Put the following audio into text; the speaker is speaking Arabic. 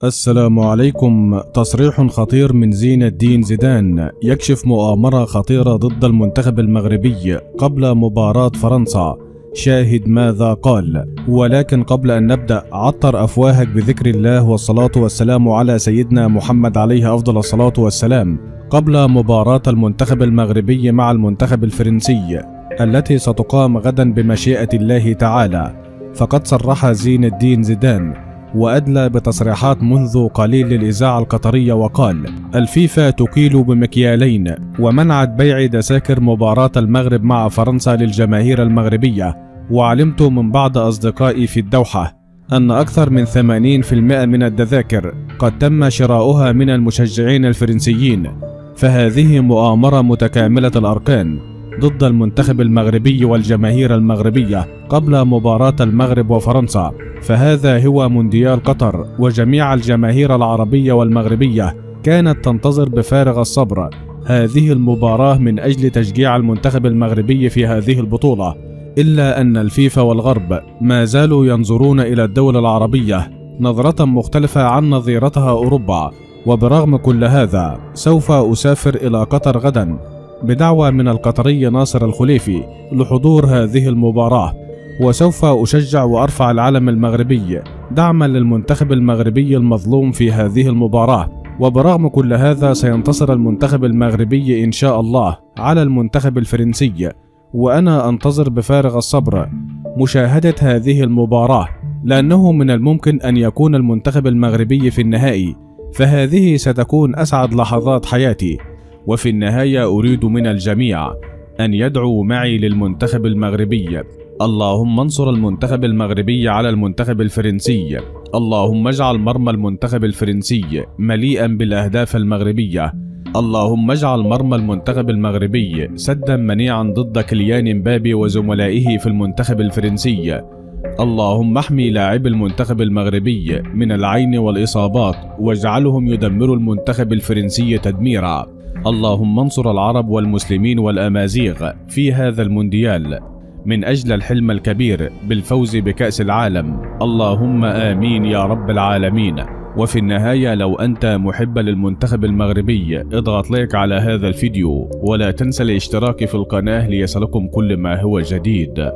السلام عليكم. تصريح خطير من زين الدين زيدان يكشف مؤامرة خطيرة ضد المنتخب المغربي قبل مباراة فرنسا. شاهد ماذا قال. ولكن قبل أن نبدأ عطر أفواهك بذكر الله والصلاة والسلام على سيدنا محمد عليه أفضل الصلاة والسلام قبل مباراة المنتخب المغربي مع المنتخب الفرنسي التي ستقام غدا بمشيئة الله تعالى. فقد صرح زين الدين زيدان وأدلى بتصريحات منذ قليل للإذاعة القطرية وقال: الفيفا تكيل بمكيالين ومنعت بيع تذاكر مباراة المغرب مع فرنسا للجماهير المغربية. وعلمت من بعض أصدقائي في الدوحة أن أكثر من 80% من التذاكر قد تم شراؤها من المشجعين الفرنسيين، فهذه مؤامرة متكاملة الأركان ضد المنتخب المغربي والجماهير المغربية قبل مباراة المغرب وفرنسا. فهذا هو مونديال قطر، وجميع الجماهير العربية والمغربية كانت تنتظر بفارغ الصبر هذه المباراة من أجل تشجيع المنتخب المغربي في هذه البطولة. إلا أن الفيفا والغرب ما زالوا ينظرون إلى الدول العربية نظرة مختلفة عن نظيرتها أوروبا. وبرغم كل هذا سوف أسافر إلى قطر غدا بدعوة من القطري ناصر الخليفي لحضور هذه المباراة، وسوف أشجع وأرفع العلم المغربي دعما للمنتخب المغربي المظلوم في هذه المباراة. وبرغم كل هذا سينتصر المنتخب المغربي إن شاء الله على المنتخب الفرنسي، وأنا أنتظر بفارغ الصبر مشاهدة هذه المباراة، لأنه من الممكن أن يكون المنتخب المغربي في النهائي، فهذه ستكون أسعد لحظات حياتي. وفي النهاية أريد من الجميع أن يدعوا معي للمنتخب المغربي. اللهم انصر المنتخب المغربي على المنتخب الفرنسي. اللهم اجعل مرمى المنتخب الفرنسي مليئا بالأهداف المغربية. اللهم اجعل مرمى المنتخب المغربي سدا منيعا ضد كيليان مبابي وزملائه في المنتخب الفرنسي. اللهم احمي لاعبي المنتخب المغربي من العين والإصابات واجعلهم يدمروا المنتخب الفرنسي تدميرا. اللهم انصر العرب والمسلمين والأمازيغ في هذا المونديال من أجل الحلم الكبير بالفوز بكأس العالم. اللهم آمين يا رب العالمين. وفي النهاية لو أنت محب للمنتخب المغربي اضغط لايك على هذا الفيديو، ولا تنسى الاشتراك في القناة ليصلكم كل ما هو جديد.